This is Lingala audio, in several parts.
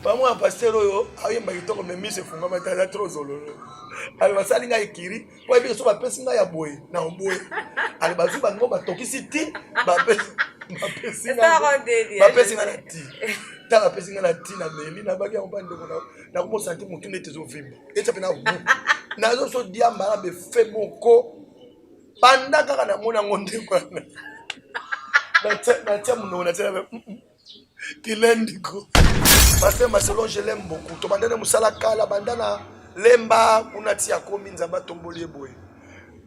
Maman pasteur oyo ayemba kitoko mais mise funga matala trop zololo. Ali basali nga ekiri, po ebi so ba pesi nga ya boye na boye. Ali bazu bango batokisi ti ba pesi nga. Ba pesi nga na ti. Ta ba pesi nga na ti na meli na baki on bande na ko sentir mutu nete zo vimba. Eta pena bu. Na zo so dia mara be fe moko. Banda kaka na mona ngonde kwa. Na tia muno na tia Kilendiko. Parce que Marcelo, je l'aime beaucoup. To bandana musala kala bandana lemba unatia komi nzamba tomboli boye.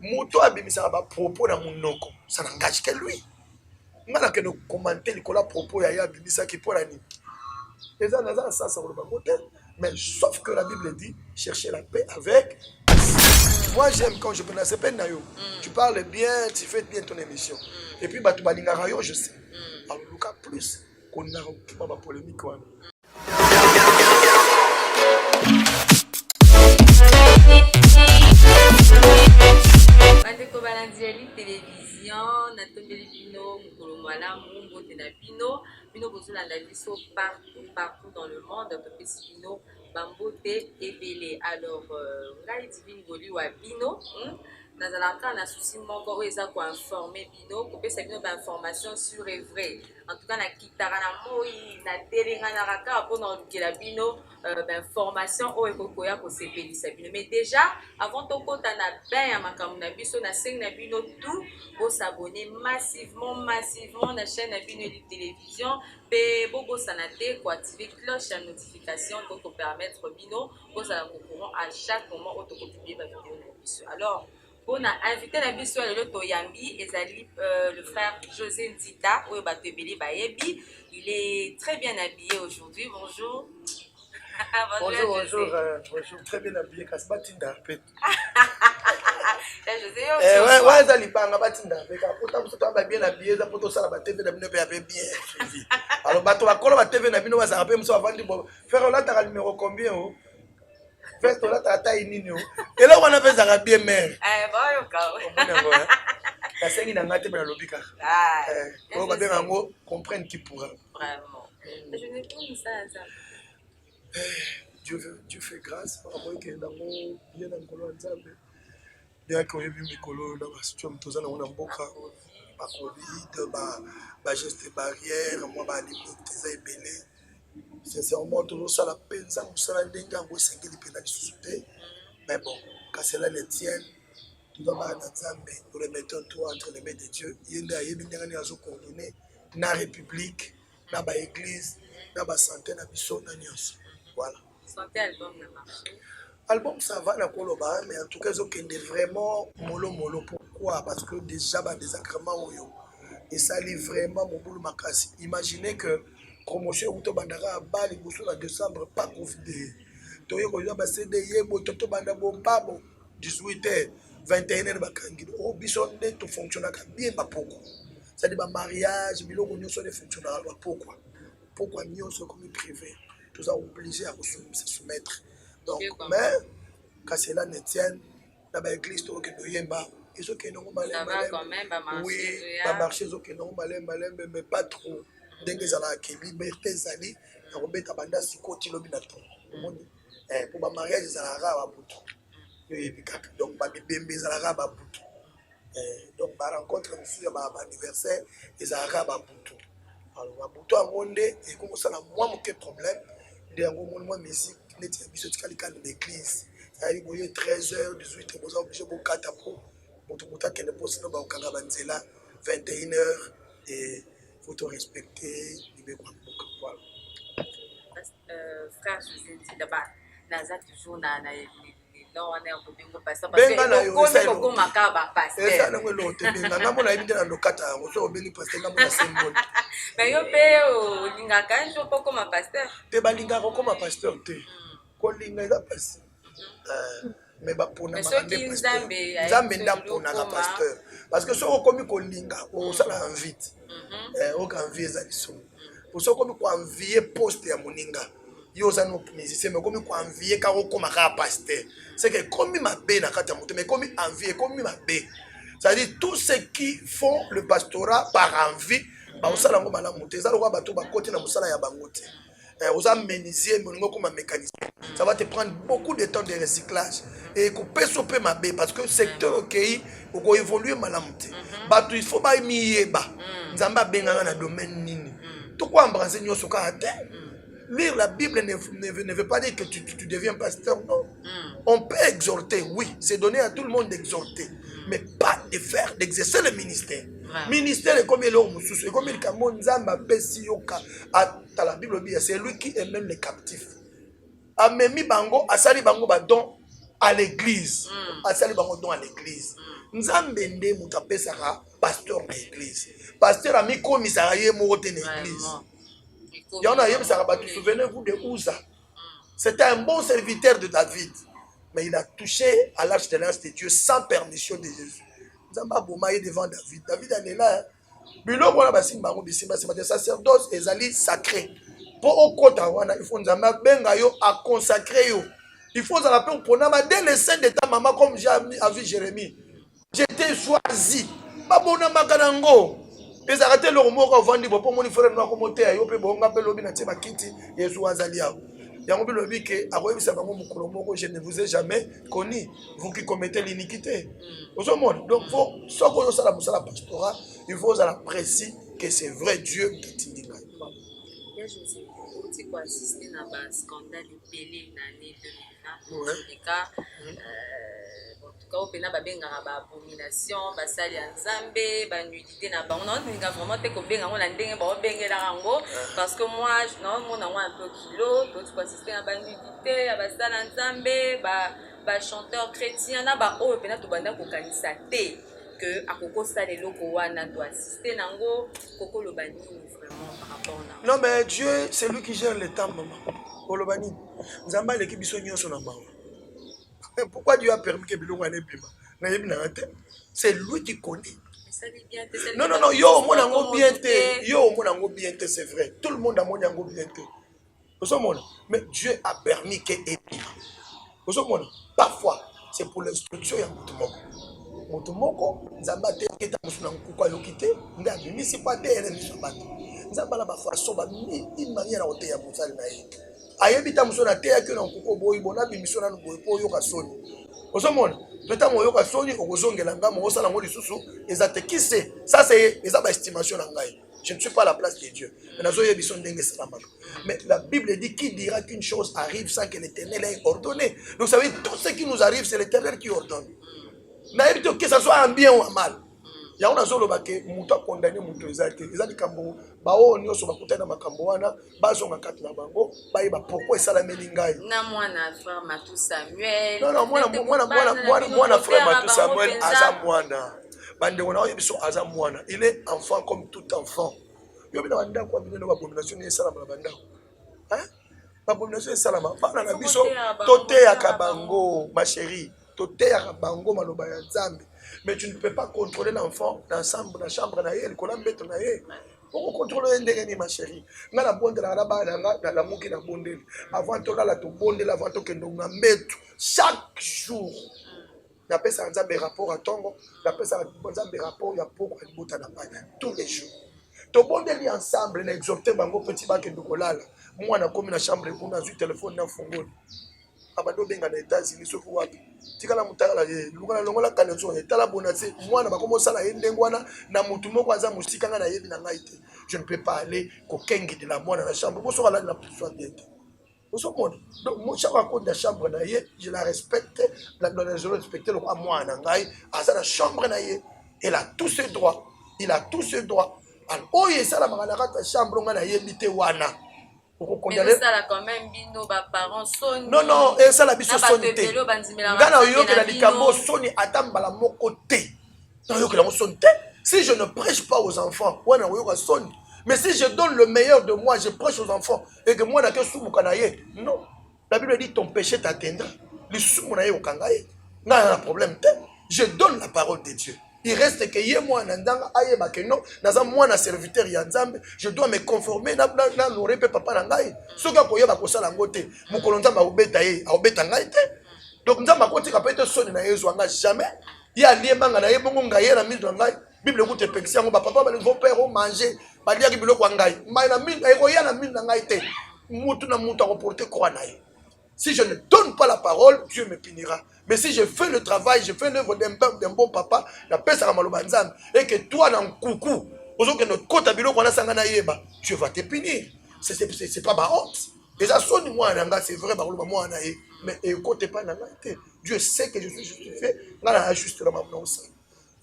Muto abimisa ba propos na munoko. Ça n'engage que lui. Ngana que nous commenter les propos ya abimisa qui pour ani. Et ça n'a ça ça le côté. Mais sauf que la Bible dit chercher la paix avec. Moi j'aime quand je prononce peine na yo. Tu parles bien, tu fais bien ton émission. Et puis batu balinga rayon je sais. Alors Lucas plus qu'on a occupé ma polémique quoi. Bandeko balandiali télévision na tombeli bino mukolo malamu mbote na bino bozolanda biso partout dans le monde topesi bino bambote ebele. Alors ngai divine goli wa bino nazalaka na souci moko oyo eza koinforme bino kopesa bino bainformation sur et vrai. En tout cas na kitaka na moi na telenga na kaka mpona olukela bino bainformation oyo ekokoya kosepelisa bino. Mais déjà avant tokota na bain ya makambo na biso nasengi na bino tout bosabone massivement na chaîne na bino de télévision pe bobosana te koactive cloche ya notification po kopermettre bino bozala kocourant à chaque moment oyo tokopublie bavideo na biso. Alors on a invité la biso le Toyambi ezali le frère José Nzita oyo bato ebele bayebi. Il est très bien habillé aujourd'hui. Bonjour. Bonjour, très bien habillé Kasbatinda pet. José ouais ça libanga batinda avec apota so to ba bien habillé za poto sala ba TV na bino pe bien suivi. Alors bato bakolo ba TV na bino ba sa pe mso avandi bo. Frère là ta numéro combien oh? Fais là ta taille nini oh? Et là on a fait ça bien mère. Bon yo la sengi na ngate na lobika. On va bien ngo comprendre qui pourra. Vraiment. Je n'ai pas ça. Dieu fait grâce par rapport que dans mon bien dans Colo Nzambe. Bien que yebi mikolo na basituam tozana ona mboka ba covid ba geste barrière moi ba limite za ebele. Sincèrement tout ça la pensa musala ndenga ngo sengeli pena disute. Mais bon, quand cela ne tienne tout dans ba Nzambe, nous remettons tout entre les mains de Dieu. Yenda yebi ndanga azo coordonner na république, na ba église, na ba santé na biso na nyonso. Voilà. Santé album na marché. Album ça va na koloba mais en tout cas ils ont vraiment mollo. Pourquoi? Parce que déjà bah des agréments oyo et ça lit vraiment mon boulot makasi. Imaginez que promotion ou to bandara ba li bosso na décembre pas confidé. To yo ko ba CD yebo to banda bo babo 18h 21h bakangi o biso de to fonctionner bien ba poko. Ça dit ba mariage biloko nyonso ne fonctionner ba pourquoi? Pourquoi nyonso comme privé? Tous sont obligés à se soumettre. Donc, mais quand cela ne tienne, dans l'église, ils ont oui, va marcher, mais pas trop. Dès que ça a été liberté, ça dit, on va mettre banda si côté l'obinato. Pour ma mariage, ça a rare à bout. Donc, ma bébé, ça a rare à bout. Donc, ma rencontre, ma anniversaire, ça a rare à bout. Alors, ma bout à monde, et comme ça, moi, mon problème. Il y a un musique qui est habitué à l'église. Il y a 13h, 18h, vous êtes obligé de vous faire un peu de 21h et il faut te respecter. Voilà. Frère José dit d'abord, Naza toujours na non on est un peu bingo pasteur parce que on est makaba pasteur. Ça na ngelo te benga ngamo na ibindi na lokata ngo so bengi pasteur ngamo na symbole. Mais yo pe o linga kanjo poko ma pasteur. Te balinga ko ma pasteur te. Ko linga za pasteur. Mais ba pona ma Nzambe ndapona ka pasteur. Parce que so komi ko linga o sala invite. O ka envier za liso. Pour so komi ko envier poste ya moninga. Yo za no musicien mais comme ko envier ka ko ma ka pasteur. C'est que comme ma bé na kata moto mais comme envier comme ma bé. C'est-à-dire tous ceux qui font le pastorat par envie ba osala ngo malamu te za lo ba to ba côté na musala ya bangote. Aux menuisiers, comme un mécanicien. Ça va te prendre beaucoup de temps de recyclage. Et couper soper ma bé parce que le secteur ok, il faut évoluer malamute. Il faut pas y Nzamba benga na domaine nini. Tout quoi embrasser nyoso ka te. Lire la Bible ne veut pas dire que tu deviens pasteur, non. On peut exhorter, oui, c'est donné à tout le monde d'exhorter, mais pas de faire, d'exercer le ministère. Ministère est comme l'homme, c'est comme le Cameroun, Nzamba, Bessi, Yoka, dans la Bible, c'est lui qui emmène les captifs. Amemi Bango, Asali Bango, don à l'église. Asali Bango, don à l'église. Nzambende, Moutapé, Sarah, pasteur de l'église. Pasteur a mis commissariat, de l'église. Il y en a souvenez-vous de Ouza. C'était un bon serviteur de David. Mais il a touché à l'arche de l'Alliance de Dieu sans permission de Jésus. Nzamba Bomaye devant David. David en est là. Bilo wana basimba ngo bisimba c'est des sacerdoce ezali sacré. Pour au kota wana il faut nzamba benga yo a consacrer yo. Il faut la paix pour nama dès le sein de ta maman comme j'ai vu Jérémie. J'étais choisi. Babona makanango. Les arrêtés leur mot quand vendre pour mon frère noir comme terre yo pe bonga pe lobi na tiba kiti Yesu azali ya. Yango lobi ke akoyebi sa bango mukolo moko je ne vous ai jamais connu vous qui commettez l'iniquité. Au monde donc faut soko yo sala musala pastorat il faut apprécier que c'est vrai Dieu qui t'indique. Je sais tu peux assister à un scandale belé l'année 2020 les cas quand on a une abomination, basali nzambe, ba nudité na ba on a vraiment te ko benga on a ndenge ba bengela rango parce que moi non mon a un peu kilo donc tu peux assister à ba nudité à basala nzambe ba chanteur chrétien na ba o pena to banda ko kanisa te que akoko sale loko wana to assister nango koko lobani vraiment par rapport na non mais Dieu c'est lui qui gère le temps maman ko lobani nzamba l'équipe biso nyonso na mawa. Pourquoi Dieu a permis que Bilou ane bima? C'est lui qui connaît. Non, non, non, yo, mon ango bien té. Yo, mon ango bien té, c'est vrai. Tout le monde a mon ango bien té. Mais Dieu a permis que bima. Parfois, c'est pour l'instruction ya mutumoko. Mutumoko, nzamba te keta musuna nkukwa yokite, nga bimisi pa te ene misabatu. Nzamba la ba façon ba ni une manière à ya musali na ye. Ayebita musona te yakyo na nkuko boyi bona bimisona no boyi po yoka soni. Osomona, peut-être mo yoka soni okozongela ngamo osala ngo lisusu ezate qui c'est ça c'est ezaba estimation na ngai. Je ne suis pas à la place de Dieu. Mais la Bible dit qui dira qu'une chose arrive sans que l'Éternel ait ordonné. Donc ça veut dire tout ce qui nous arrive c'est l'Éternel qui ordonne. Que ça soit en bien ou en mal. Il y a un azolo bake muto condamné muto ezaki ezali kambo ba o nyoso bakutana makambo wana bazonga kati na bango ba yeba pourquoi esala melingai na mwana frère Matou Samuel non mwana frère Matou Samuel aza mwana bande wana oyebiso aza mwana il est enfant comme tout enfant yo bina banda kwa bino ba abomination ni esala na banda hein ba abomination esala ma bana na biso tote ya kabango ma chérie tote ya bango maloba ya Nzambe. Mais tu ne peux pas contrôler l'enfant dans la chambre naïe, le collant bête naïe. Pour contrôler un dégât, ma chérie. Dans la bonde, dans la mouki, la bonde. Avant de la bonde, avant de que nous mettre chaque jour. N'appelle ça un rapport à Tongo. N'appelle ça un rapport à Poko et Boutana. Tous les jours. Tout le monde est ensemble, n'exhorte bango petit bac et de colal. Moi, on a comme la chambre, on a eu téléphone dans le fongo. Abado benga na États-Unis sofu wapi tikala mutala ye lungana longola kanetso etala bonatse mwana bakomo sala yendengwana na mutu moko aza musika nga na yebi na ngai te je ne peux pas aller kokengi de la mwana na chambre boso ala na puissance d'être boso mona donc moi chaque fois de la chambre na ye je la respecte je respecte le moi na ngai aza na chambre na ye il a tous ses droits alors oye sala mangana ka chambre nga na yebi te wana. Mais ça quand même bino ba parents soni. Non, et ça la biso soni te. Ngana yo ke la likambo soni atamba la moko te. Non yo ke la soni te. Si je ne prêche pas aux enfants, wana yo ka soni. Mais si je donne le meilleur de moi, je prêche aux enfants et que moi na ke sumu kanaye. Non. La Bible dit ton péché t'atteindra. Le sumu na ye okangaye. N'a un problème te. Je donne la parole de Dieu. Il reste que yé moi nandanga aye bakeno naza moi na serviteur ya Nzambe je dois me conformer na norepe papa na ngai soka ko yeba ko sala ngote mukolo Nzambe obeta ye obeta ngai te donc Nzambe ko tika pete soni na yezu anga jamais ya liemanga na ye bongo ngai na mise na ngai Bible ko te pekisi ngo papa ba vont père au manger ba liaki biloko ngai mai na mine ay ko ya na mine na ngai te mutu na mutu reporter croix na ye. Si je ne donne pas la parole, Dieu me punira. Mais si je fais le travail, je fais l'œuvre d'un bon papa, la paix sera malobanzam, et que toi, dans le coucou, Dieu va te punir. C'est pas ma honte. Et ça sonne moi, c'est vrai, mais écoutez pas, Dieu sait que je suis justifié, juste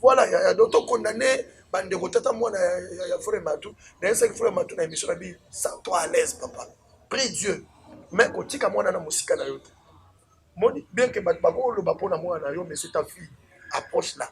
voilà, il y a d'autres condamnés, bande de moi, il y a frère Matou, il y a frère Matou, il y a une sens-toi à l'aise, papa. Prie Dieu. Mais quand tu as mon musique na yote. Bien que bako le bapo na moi na yo, mais c'est ta fille. Approche là.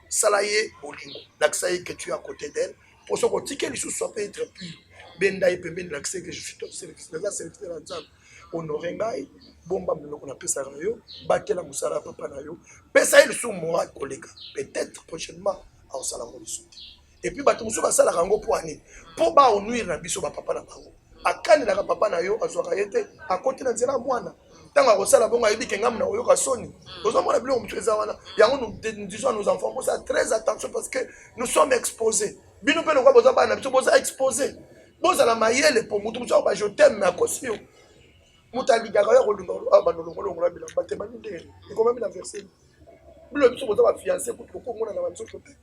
Salaye bolingo. L'accès que tu es à côté d'elle. Pour ce que tu les soit peut être pur. Benda et pemben l'accès que je suis top serviteur. Là c'est le ensemble. Honorer ngai. Bomba me qu'on appelle ça yo. Batte la musala papa na yo. Pesa il sous moral collègue. Peut-être prochainement en salamon du et puis bato musu basala rango pour ani. Pour ba onuire na biso ba papa na bango. Akani na papa na yo azwaka yete akoti na nzela mwana tanga kosala bongo ayebi ke ngam na oyoka soni ozomona biloko mutu eza wana yango nous disons à nos enfants ça très attention parce que nous sommes exposés bino pe lokwa boza bana biso boza exposés bozala mayele po mutu mutu ba je t'aime na kosi yo mutu aligaka ya kolunga banolongolo la bilamba te bani ndenge ekomami na verset bilo biso boza ba fiancé kutu kokongona na banzo te.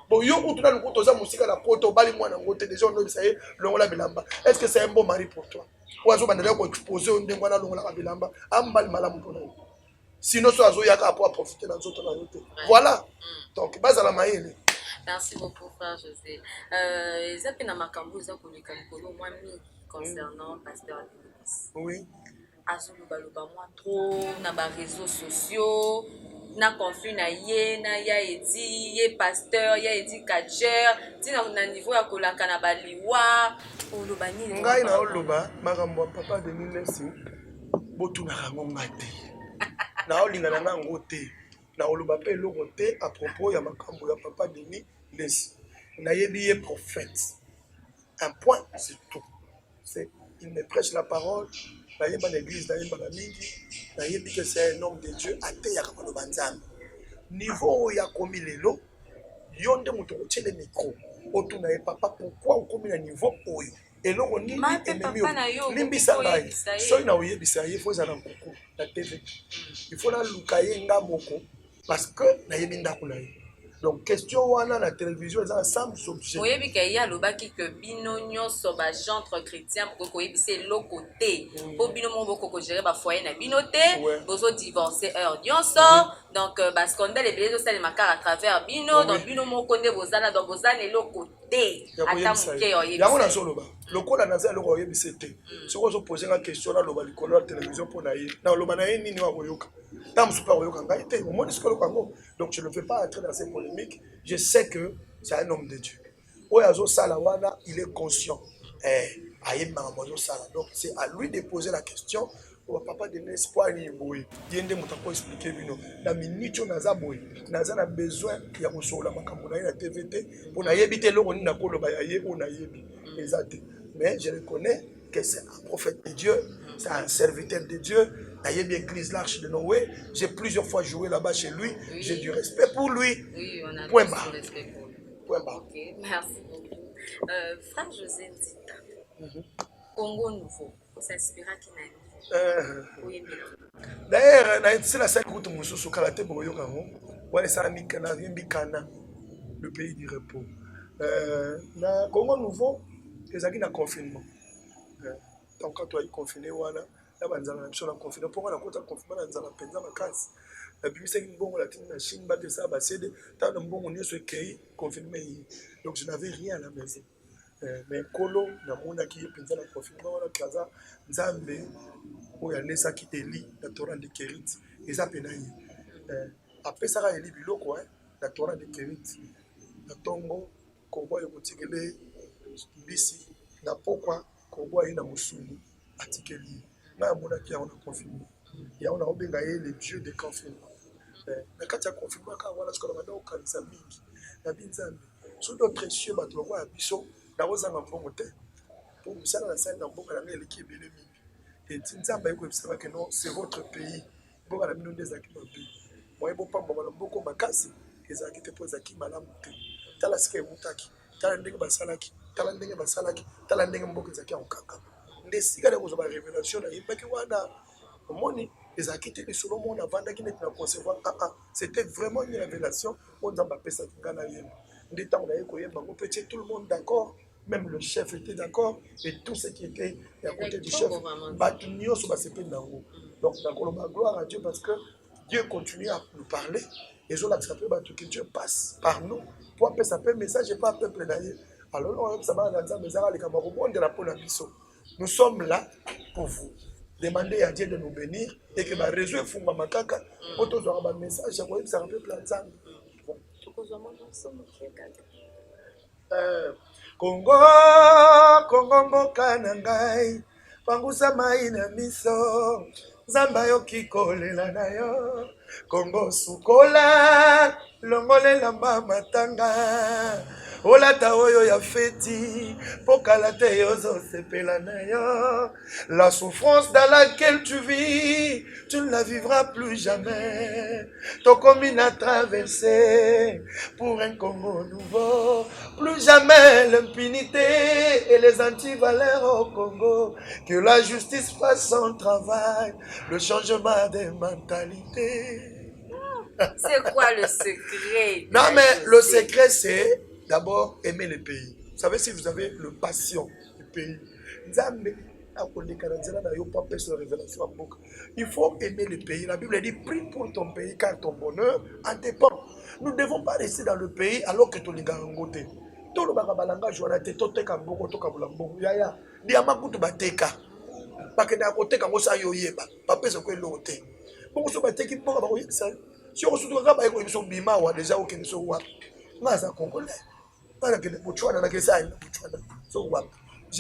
Bon, yo kutuna nukuto za musika la poto bali mwana ngote déjà on obisa ye longola bilamba. Est-ce que c'est un bon mari pour toi? Ou azo bandela ko exposer on ndengwana longola bilamba ambali malamu pona. Sinon so azo yaka pour profiter dans autres na yote. Voilà. Donc bazala mayele. Merci beaucoup frère José. Ezape na makambo za koleka likolo moi mingi concernant pasteur Denis. Oui. Azo lobaloba moi trop na ba réseaux sociaux. Na conflit na ye na ya edi ye pasteur ya edi catcher tina na niveau ya kolaka na baliwa oloba nini ngai na oloba makambo papa de Nilesi botu na rango ngate na olinga na ngo te na oloba pe eloko te à propos ya makambo ya papa de Nilesi na yebi ye prophète un point c'est tout c'est il me prêche la parole na yeba l'église na yeba la mingi na yebi que c'est un homme de Dieu ate ya kakolo banzambe niveau ya komi lelo yonde muto kochele micro otuna ye papa pourquoi okomi na niveau oyo eloko nini ememi limbisa ngai soki na oyebisa ye faut ezala nkuku na tv il faut na luka ye nga moko parce que na yebi ndako na ye. Donc question wana la télévision ça ensemble s'objet. Oui bi ke ya lobaki que bino nyonso ba gentre chrétien pour ko yebise lo côté. Po bino mo boko ko gérer ba foyer na bino te, bozo divorcer heure nyonso. Donc ba scandale et belé ça les makara à travers bino donc bino mo konde bozana donc bozana lo côté. Ata muke yo yebise. Ya ona so loba. Lokola naza lo ko yebise te. Soko zo poser la question na loba likolo la télévision pour na ye. Na loba na ye nini wa koyoka. Tam super koyoka ngai te. Au moins ce kango. Donc je ne veux pas entrer dans ces polémiques. Je sais que c'est un homme de Dieu. Oyazo Salawana, il est conscient. Donc c'est à lui de poser la question. Papa de l'espoir ni boy. Yende mutako expliquer bino. La minute naza boy. Naza na besoin ya kosola makambo na TVT pour na yebite lo ni na koloba ya ye na yebi. Exact. Mais je reconnais que c'est un prophète de Dieu, c'est un serviteur de Dieu. Il y a l'église l'Arche de Noé. J'ai plusieurs fois joué là-bas chez lui. Oui. J'ai du respect pour lui. Oui, on a point du barre. respect pour lui. Point barre. Ok, merci beaucoup. Frère José Ndita, Congo Nouveau, on s'inspira qui n'a oui, d'ailleurs, c'est la seule route où je suis allé le pays du repos. Na Congo Nouveau, ils ont un confinement. Donc quand tu as confiné, voilà. La banzana na biso confinement pour na kota confinement na nzala penza makasi la bimisa mbongo la tine na Chine ba de ça ba cede ta na mbongo nyeso ekei confinement. Donc je n'avais rien à la maison mais kolo na mona ki penza na confinement wala kaza nzambe oya lesa ki eli na torrent de Kérit eza pena yi après ça ka eli biloko na torrent de Kérit na tongo kombo yokotikele bisi na pokwa kombo ina musungu atikeli. On a confinement. Il y a le Dieu de confinement. Mais quand il y a confinement, sur d'autres cieux, c'est votre pays. ndesika na kozwa révélation na yebaki wana omoni ezalaki te lisolo mona avandaki neti na concevoir c'était vraiment une révélation oyo nzambe apesaki nga na yeba nde ntango naye koyeba ngo petit tout le monde d'accord, même le chef était d'accord et tout ce qui était à côté du chef bato nyonso basepeli nango. Donc nakoloba gloire à Dieu parce que Dieu continue à nous parler et ezolakisa mpe bato que Dieu passe par nous po apesa mpe message epa peuple na ye. Alors oyebisa bana na nzambe ezaka likambo akobondela mpo na biso. Nous sommes là pour vous demander à Dieu de nous bénir et que ma réseau funga makaka auto zo ba message ya koyebisa peuple na nzambe. Congo Congo mboka na ngai pangusa mai na miso nzamba yo kikolela na yo Congo sukola longolela matanga olata oyo ya feti pokala te yozosepela na yo. La souffrance dans laquelle tu vis tu ne la vivras plus jamais. Tokomi na traversé pour un Congo nouveau, plus jamais l'impunité et les antivaleurs au Congo. Que la justice fasse son travail, le changement des mentalités. C'est quoi le secret? Non mais le secret c'est d'abord aimer le pays. Vous savez, si vous avez le passion du pays, il faut aimer le pays. La Bible dit prie pour ton pays car ton bonheur en dépend. Nous ne devons pas rester dans le pays alors que ton ligarangote. Tout le bagabalanga joana te toteka mboko toka bulambo yaya ndi amakutu bateka bakenda koteka ngosa yoyeba papesa ko elote bongo so bateki mboka bakoyebisa si on surtout ka ba ko biso bima wa déjà au kenso wa ngaza congolais. Je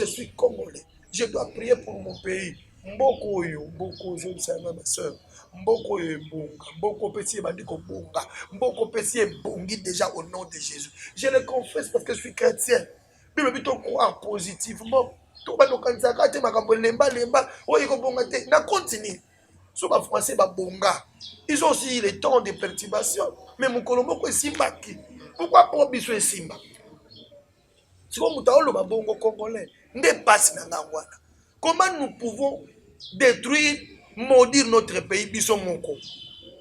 suis congolais. Je dois prier pour mon pays. Mboko yo, mboko je sais ma soeur. Mboko yo bonga, mboko petit bandiko bonga, mboko petit bongi déjà au nom de Jésus. Je le confesse parce que je suis chrétien. Bible bito croire positivement. To ba no kanzaka te makambo lemba lemba, oyo ko bonga te. Na continue. So ba français ba bonga. Ils ont aussi les temps de perturbation, mais mon colombo ko simbaki. Pourquoi pour biso simba? Si on mutaolo ba bongo congolais, ne passe na ngwana. Comment nous pouvons détruire, maudire notre pays biso moko?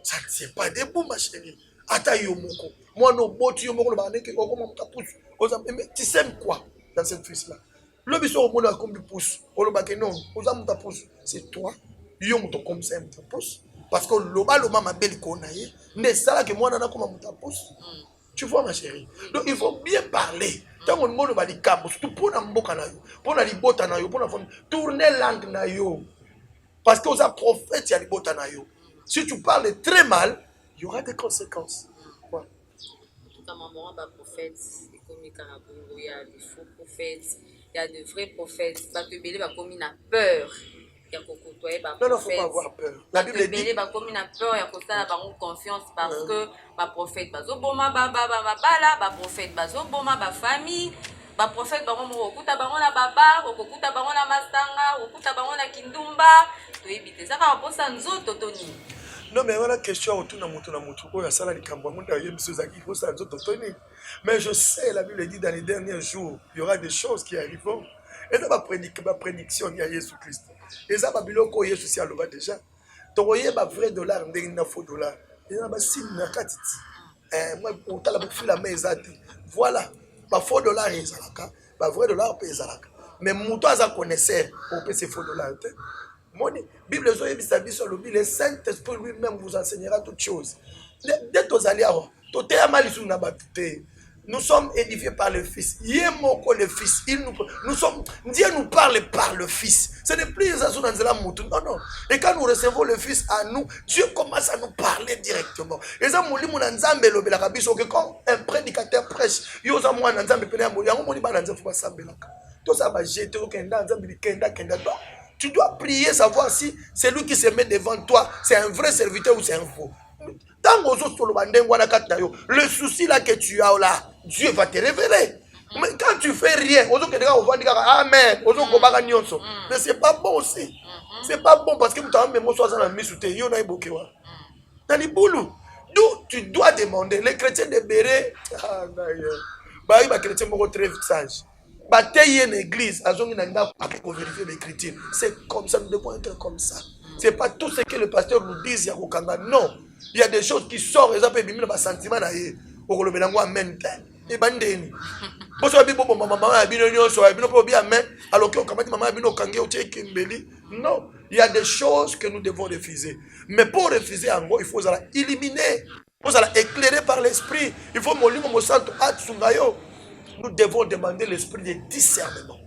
Ça ne tient pas debout ma chérie. Ata yo moko. Moi no boti yo moko ba ndeke ko comment mutapousse. Mais tu sais quoi dans cette fils là? Le biso au monde comme pousse. O ba ke non, oza mutapousse. C'est toi. Yo muto comme ça mutapousse. Parce que loba loma mabeli ko na ye, ne sala que moi na comme mutapousse. Tu vois ma chérie. Donc il faut bien parler. Tant qu'on monde va dire cabo, surtout pour na mboka na yo, pour na libota na yo, pour na tourner langue na yo. Parce que aux prophètes il y a libota na yo. Si tu parles très mal, il y aura des conséquences. Voilà. En tout cas, maman, bah prophète, et comme il y a des faux prophètes, il y a de vrais prophètes. Bah te belé bah comme il a peur. Non, non, faut pas avoir peur. La Bible dit. Bah comme il a peur, il y a comme ça, bah on confiance parce que bah prophète, bah zoboma, bah là, bah prophète, bah zoboma, bah famille, bah prophète, bah on okuta, bah on a baba, okuta, bah on a mastanga, okuta, bah on a kindumba. Tu évites ça, bah pour ça nous totoni. Non mais voilà question autour na mutu ko ya sala likambo monde aye biso zaki ko ça totoni. Mais je sais la Bible dit dans les derniers jours, il y aura des choses qui arriveront. Et ça va prédiction il y a Jésus-Christ. Et ça va biloko Yesu si aloba déjà. Toye ba vrai dollar ndenge na faux dollar. Et na ba signe na katiti. Moi on tala ba fila mezati. Voilà. Ba faux dollar ezalaka, ba vrai dollar pe ezalaka. Mais muto aza connaisseur pour pe ces faux dollars. Moni Bible zo yebisa biso lobi le Saint-Esprit lui-même vous enseignera toutes choses. Dès aux alliés to te amalisu na batute. Nous sommes édifiés par le Fils. Yemoko le Fils. Dieu nous parle par le Fils. Ce n'est plus non, non. Et quand nous recevons le Fils à nous, Dieu commence à nous parler directement. Et ça, quand un prédicateur prêche, tu dois prier, savoir si celui qui se met devant toi, c'est un vrai serviteur ou c'est un faux. Le souci là que tu as là, Dieu va te révéler. Mais quand tu fais rien, amen, mais c'est pas bon aussi. C'est pas bon parce que tu dois demander. Les chrétiens de Béré, les chrétiens sont très sages. bataille une église, pour vérifier l'écriture. C'est comme ça, nous devons être comme ça. Ce n'est pas tout ce que le pasteur nous dit, non. Il y a des choses qui sortent, et ça peut être un sentiment. Amen. Et bandeni. Non, il y a des choses que nous devons refuser. Mais pour refuser, en gros, il faut éliminer. Il faut éclairer par l'esprit. Il faut nous devons demander l'esprit de discernement.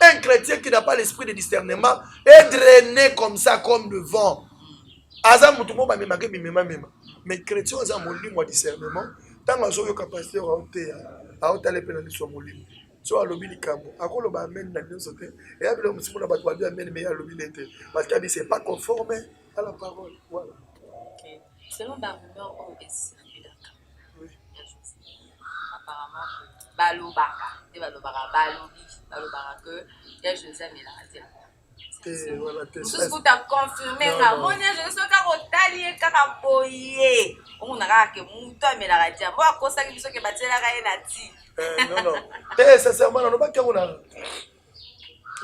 Un chrétien qui n'a pas l'esprit de discernement est drainé comme ça, comme le vent. Mais chrétien, ils ont un discernement. Tant que vous avez pasteur à hôtel et sur mon livre. Soit le bilicambo. À quoi le amène dans le sauté. Et après, le monsieur m'a dit amène mais à l'humilité. Parce qu'il dit c'est pas conforme à la parole. Voilà. Ok. Selon la rumeur, on est circulé. Oui. Apparemment, balobaka. Et balobaka, balobaka que il y a José Méladia. Voilà, tout pour t'a confirmé ça. Mon Dieu, je suis carotalier, caraboye. On a raqué mouton mais la radio. Moi, à cause de ça, que bâtir la raille nati. Non. Eh, sincèrement, on n'a pas qu'on a.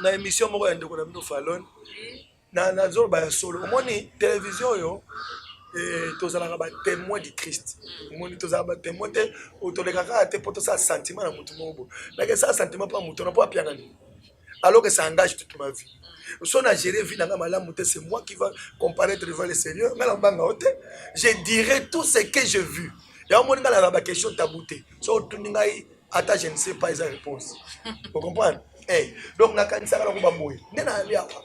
Na émission moi ndeko na mino falon. Na zone ba solo. Omoni télévision yo tozalaka ba témoin du Christ. Omoni tozalaka ba témoin te otolekaka te poto ça sentiment na mutu mobo. Na que ça sentiment pas mutu na po apianga ni. Alors que ça engage toute ma vie. Si on a géré vie, c'est moi qui va comparaître devant le Seigneur. Je dirai tout ce que j'ai vu. Il y a un moment où la question tabouté. Si on tourne, je ne sais pas les réponses. Vous comprenez? Donc, na kanisa kala ko bamboy. Nena ali apa.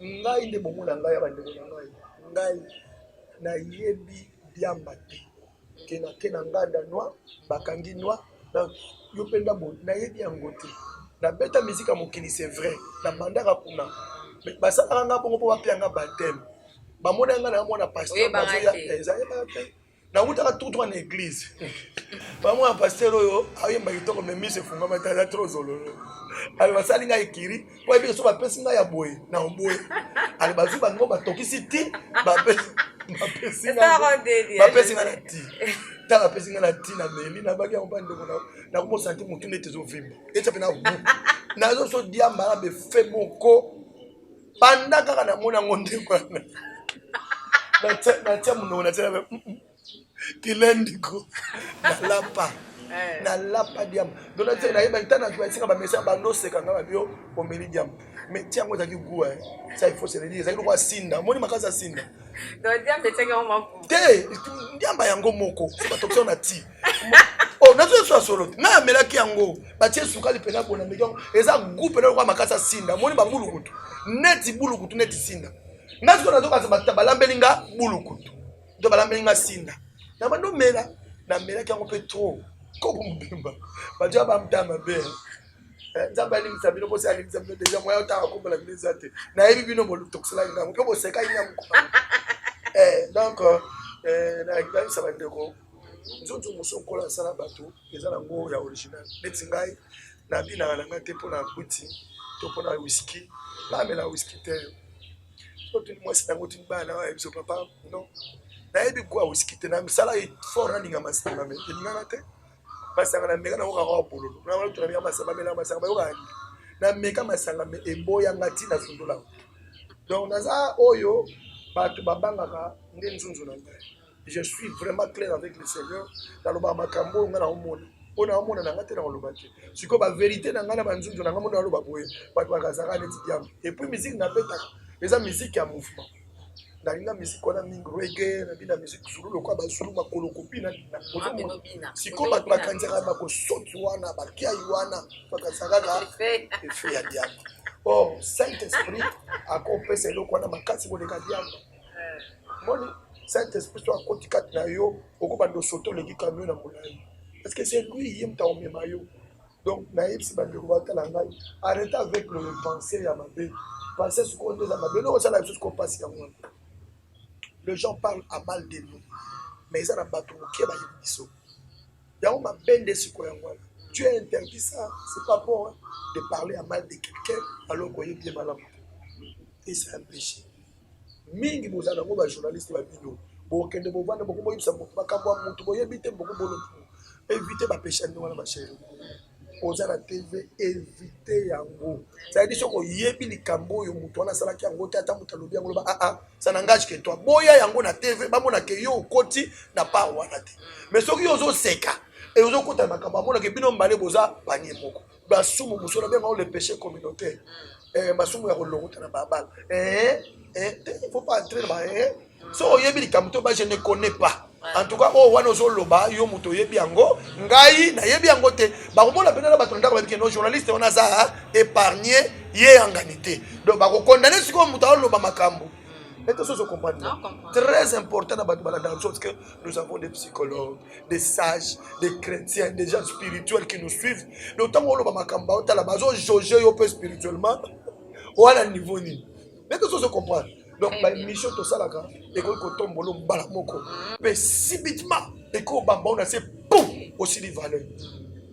Ngai nde bomo na ngai abande na ngai. Ngai na yebi biambate. Kena nganda noa, bakangi noa. Yo penda bon na yebi angote. La bête musique à mokili c'est vrai la bandaka kuna mais basala nga bongo po bapianga baptême bamona nga na mona pasteur bazoya ezaye baptême na utaka tout droit na église bamona pasteur oyo ayemba kitoko mais mise funga matala trop zololo ali basali nga ekiri po ebi so bapesi nga ya boye na boye ali bazu bango batokisi ti bapesi nga na ti tala pesi nga na ti na meli na baki en bande na ko sentir mutu nete zo vimba et ça fait na bu na zo so diamba be fe moko banda kaka na mona ngonde kwa na tia muno na tia kilendiko na lapa diamba donc na tia na yeba tana kwa singa ba message ba no seka nga ba bio omeli diamba mais tia ngo zaki gua ça il faut se le dire ça il doit sinda moni makaza sinda donc diamba teka o mapu te diamba yango moko ba tokso na ti oh na zo solo na melaki yango ba tie sukali pena bona mejo eza groupe na kwa makasa sinda moni ba bulukutu neti bulukutu neti sinda na zo na zo ka ba balambelinga bulukutu do balambelinga sinda na ba no mela na melaki yango pe trop ko mbimba ba dia ba mtama be nzamba ni msabino bosi ali msabino deja moya utaka kombola bineza te na yebi bino bolu toksela ngam ko boseka inyam donc na ngai ça va ndeko nzonzo musokola sala bato ezala ngo ya original neti ngai na bina na ngate pona buti to pona whisky na mela whisky te so tu moi c'est ngo timba na ebiso papa non na yebi kwa whisky te na misala fort na ninga masanga me ninga te masanga na meka na ko bololo na wala tuna masanga mela masanga ba yoka na meka masanga me eboya ngati na sundola donc naza oyo bato babangaka nde nzunzu na ngai. Je suis vraiment clair avec le Seigneur dans le makambo ngana omona ona omona na ngate na olobate siko ba vérité na ngana banzunzu na ngamona oloba boye bato bakazaka neti diam et puis musique na beta eza musique ya mouvement na linga musique ona mingi reggae na bina musique zulu lokwa ba zulu makolo kopina na siko bato bakanzaka bako soti wana bakia wana bakazaka effet ya diam. Oh, Saint-Esprit a compensé le quoi na makasi ko leka diam. Moni Saint-Esprit soit côté kat na yo oko bando soto le ki camion na molai. Parce que c'est lui yim ta omema yo. Donc na yipsi bando ko batala ngai. Arrêtez avec le penser ya mabe. Penser ce qu'on dit à mabe. Non ça la chose qu'on passe ya moi. Les gens parlent à mal de nous. Mais ils ont battu qui ba yibiso. Ya on m'a bende ce ko ya moi. Tu as interdit ça, c'est pas bon hein, de parler à mal de quelqu'un alors qu'on est bien malade. Et c'est un péché. Mingi bozana ngo ba journaliste ba bino. Bo kende bo vanda boko yibisa makambo ya mutu bo yebite boko bolo. Éviter ba péché no wana ba chéri. oza na TV éviter yango. Ça veut dire que yebi likambo yo mutu wana salaki yango te ata mutu alobi yango loba ça n'engage que toi. Boya yango na TV bamona ke yo okoti na pa wana te. Mais soki yo ozo seka et ozo kota makambo amona ke bino mbale boza panier moko. Basumu musona bien le péché communautaire. Basumu ya kolongota na babala. Il faut pas entrer là. So yebi likambo ba je ne connais pas. En tout cas, wana ozoloba yo muto yebi yango ngai na yebi yango te bakomona pena na bato ndako babiki no journaliste on a ça épargné ye anganité donc bakokondane siko muto oloba makambo et tout ça se comprend très important na bato balanda parce que nous avons des psychologues, des sages, des chrétiens, des gens spirituels qui nous suivent donc tant oloba makambo otala bazo jauger yo peu spirituellement wala niveau ni mais tout ça se comprend. Donc, la mission de Salaka, et que Kotombolo Balamoko, mais subitement, et qu'au Bamba, on a ces poum aussi les valeurs.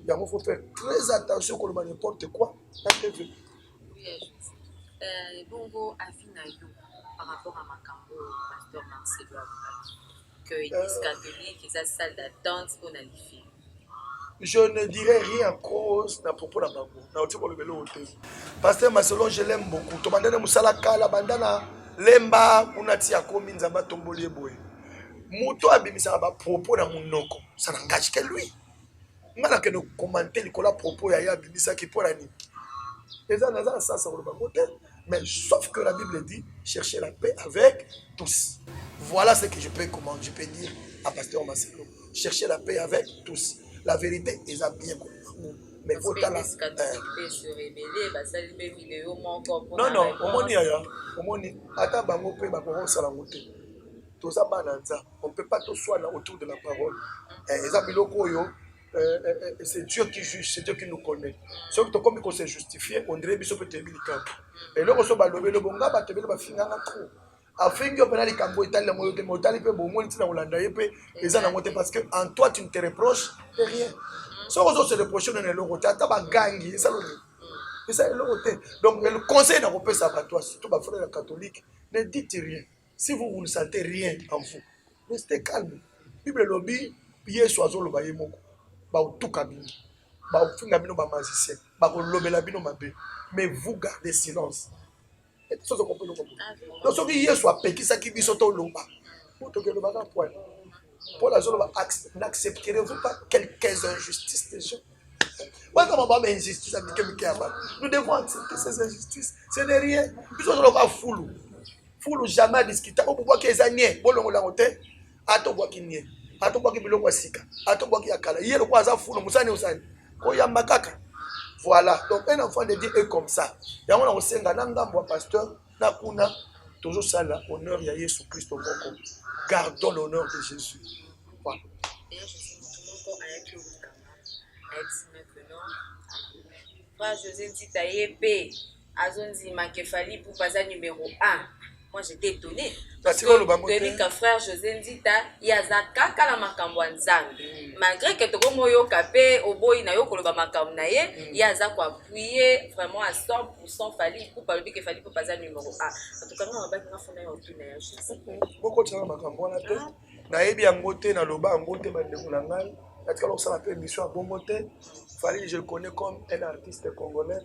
Il faut faire très attention qu'on ne n'importe quoi. Oui, bon, par rapport à Makambo, pasteur Marcelo, que l'église catholique, ils ont salle d'attente pour la filles. Je ne dirais rien à cause à propos de la Bambo. Pasteur Marcelo, je l'aime beaucoup. Tomandana Moussalaka, la bandana. Lemba unati akomi nzamba tomboli boye muto abimisa ba propos na munoko ça n'engage que lui ngala que nous commenter likola propos ya abimisa ki pour ani eza naza ça ça le bamote mais sauf que la Bible dit chercher la paix avec tous. Voilà ce que je peux dire à pasteur Marcelo, chercher la paix avec tous. La vérité est bien mais faut la non omoni ata bango pe ba ko sala ngote to za bananza on peut pas tout soigner autour de la parole eza biloko yo c'est Dieu qui juge, c'est Dieu qui nous connaît. Sauf que comme il s'est justifié on dirait biso peut te bilika et là so ba lobelo bonga ba te ba finga na trop afin que pendant les cambo italien mo te motali pe bo mo ntina olanda yepe eza na ngote parce que en toi tu ne te reproches de rien. Si on se reproche dans le côté, tu as gagné, ça le côté. Donc le conseil n'a pas ça à toi, surtout les frères catholiques, ne dites rien. Si vous ne sentez rien en vous, restez calme. Bible lobby, pied soiseau le baye moko, ba tout cabine, ba finga bino ba magicien, ba ko lobela bino mabe, mais vous gardez silence. Et tout ça se comprend. Donc ce qui est soit péki ça qui biso to lomba, pour que le baga point. Pour la zone, n'accepterez-vous pas quelques injustices des gens? Nous devons accepter ces injustices. Ce n'est rien. Nous ne pas foulou. Foulou jamais discuter. On peut voir qu'ils aient bon langote. Ato bois qui nie. Ato bois qui bilongo sika. Ato bois qui akala. Hier le quoi ça foulou. Musani usani. Koyamba kaka. Voilà. Donc un enfant de Dieu est comme ça. Et on a aussi un gars pasteur. Nakuna. Toujours ça là. Honneur à Jésus Christ au Congo. Gardons l'honneur de Jésus. Voilà. D'ailleurs, je suis tout avec le maintenant. Frère José dit Taïepé, Azondi Makefali pour passer numéro 1. Moi j'étais étonné. Parce que depuis que frère José dit Yazaka Kalamakambo Nzambi. Malgré que tout le monde capé au boy na yo koloba makam na ye, Yazako appuyé vraiment à 100% Fali pour parler que Fali pour passer numéro 1. En tout cas, on va pas faire un autre beaucoup de makambo na te. Na yebi angote na loba angote ba ndekuna ngai. Est-ce que l'on s'en appelle mission à Bomoté? Fali, je le connais comme un artiste congolais.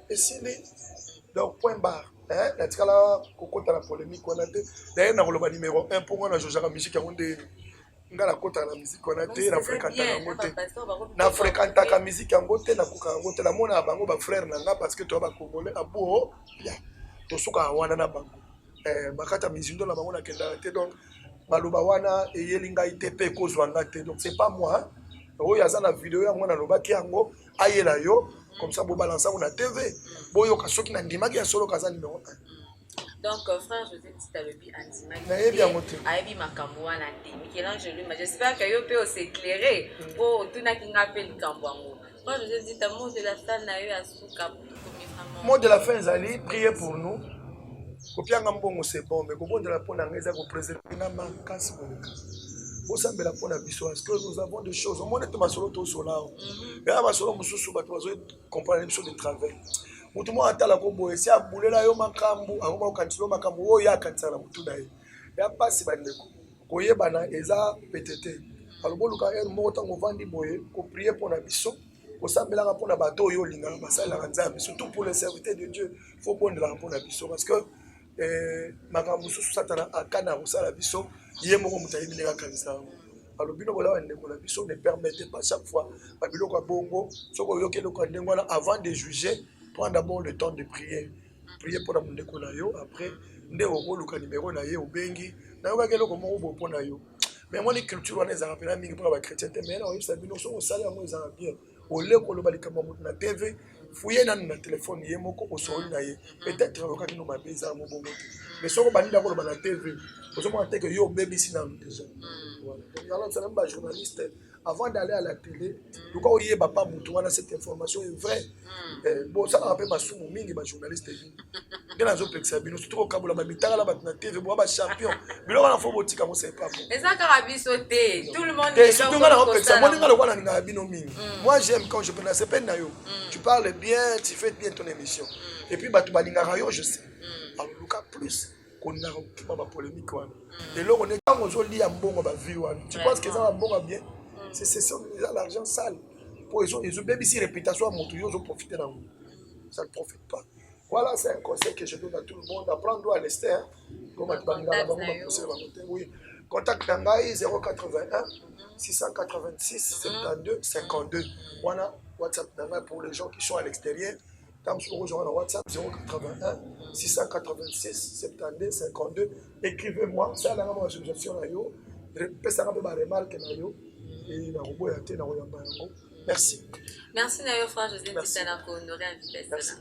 Et s'il est donc point barre. Est-ce que là, on a la polémique on a dit. D'ailleurs, on a le numéro 1 pour moi, on a joué la musique on a ngala kota la musique on a dit na fréquenter la moté. Na fréquenter la musique en gote na kuka en gote la mona bango ba frère nanga parce que toi ba congolais abo ya. To suka wana na bango. Bakata mizindo la bango na kenda te donc baloba wana eyelinga itepe kozwanga te donc c'est pas moi oyo aza na vidéo yango na lobaki yango ayela yo comme ça bo balancer on a TV boyo ka soki na ndimaki ya solo kaza numéro 1. Donc frère José Titalobi andimaki na yebi yango te ayebi makambo wana te Michel-Ange lui j'espère que yo peut s'éclairer pour tuna kinga pe likambo yango. Moi je dis ta mot de la fin na yo asuka pour vraiment mot de la fin zali priez pour nous. Kopianga mbongo c'est bon mais kobondela pona ngeza ko préserver na makasi boneka. Bosambela pona biso parce que nous avons des choses. On monte masolo to solao. Et à masolo mususu bato bazo comprendre les choses de travers. Mutu mo atala ko boye si abulela yo makambu akoma okantilo makambu o ya katsala mutu dai. Ya pasi bandeko. Koyebana eza petete. Alors boluka er mo tango vandi boye ko prier pona biso kosambelaka mpona bato oyo olingaka basalelaka nzambe, surtout pour les serviteurs de Dieu faut bondelaka mpona biso parce que makambo mosusu satana akana kosala biso ye moko moto ayebi ndenge akanisa yango. alobi no bola ndeko na biso ne permettez pas chaque fois babiloko ya bongo soki oyoki eloko ya ndenge wana avant de juger prends d'abord le temps de prier mpona mondeko na yo après nde okoluka nimero na ye obengi nayokaki eloko moko boye mpona yo. Mais moi, les cultures, on est en train de faire des chrétiens. Mais là, on est en train de faire des bien. Au lieu de faire des TV, fouiller dans le téléphone, il y a peut-être que nous avons besoin de faire. Mais si on a besoin de faire des TV, on a besoin de faire des baby déjà. Alors, c'est un journaliste. Avant d'aller à la télé, le cas où il y a papa Moutouana, cette information est vraie. Bon, ça rappelle ma somme, mingi ma journaliste. Il y a des autres personnes, surtout au Kaboula, mais il y a des TV, il y a des champions. Mais là, on a fait un petit peu, c'est pas bon. Et ça, Karabi sauté, tout le monde est là. Moi, j'aime quand je prends la peine. Tu parles bien, tu fais bien ton émission. Et puis, tu vas je sais. Alors, le cas plus. On a un polémique. Et là, on est quand on dit un bon vie. Tu penses que ça va bon bien? C'est l'argent sale. Pour ils ont même ici réputation à mon tour, ils ont profité dans vous. Ça ne profite pas. Voilà, c'est un conseil que je donne à tout le monde. Apprendre à l'Esther. Oui. Contact Nangaï 081 686 72 52. Voilà, WhatsApp Nangaï pour les gens qui sont à l'extérieur. Tam sur WhatsApp 081 686 72 52. Écrivez-moi, ça la ma suggestion là yo. Ça va pas remarque là yo. Et la robot a été dans merci. Merci Nayo frère José Titana ko honorer invitation.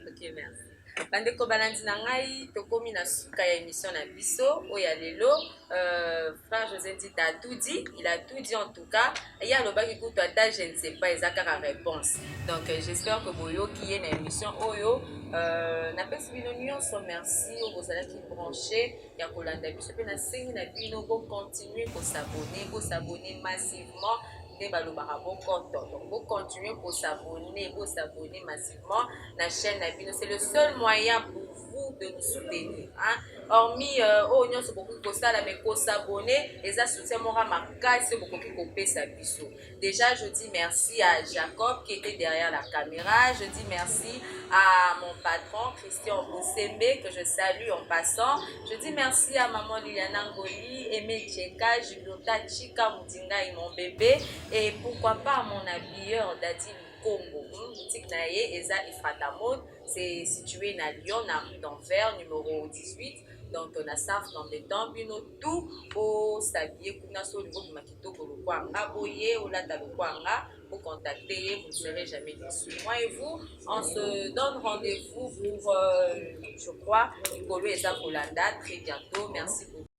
OK, merci. Bandeko balandi na ngai tokomi na suka ya émission na biso oya lelo frère José Tita a tout dit, il a tout dit en tout cas. Il y a le bac écoute toi je ne sais pas exactement la réponse. Donc j'espère que boyo qui est na émission oyo na pesi bino nyonso merci aux ala qui branché ya kolanda biso pe na sengi na bino ko continuer ko s'abonner massivement. Donc, vous continuez pour s'abonner massivement à la chaîne. C'est le seul moyen pour vous de nous soutenir. Hein? Hormis, on a beaucoup de ça, mais pour s'abonner, et ça soutient mon ramakas, c'est beaucoup qui copie sa biso. Déjà, je dis merci à Jacob qui était derrière la caméra. Je dis merci à mon patron Christian Boussembe que je salue en passant. Je dis merci à maman Liliana Ngoli, Aimé Tcheka, Juliota Chika Moutinga et mon bébé. Et pourquoi pas à mon habilleur Dadi Congo. Boutique Naye, Eza Ifratamode. C'est situé à Lyon, à rue d'Enfer, numéro 18. Donc, on a ça dans des temps, puis nous tout pour s'habiller, pour nous au niveau du makito, pour le kwanga, boyer, ou la kwanga, pour contacter, vous ne serez jamais déçus. Moi et vous, on se donne rendez-vous pour, je crois, Nicolo et Zakolanda très bientôt. Merci beaucoup.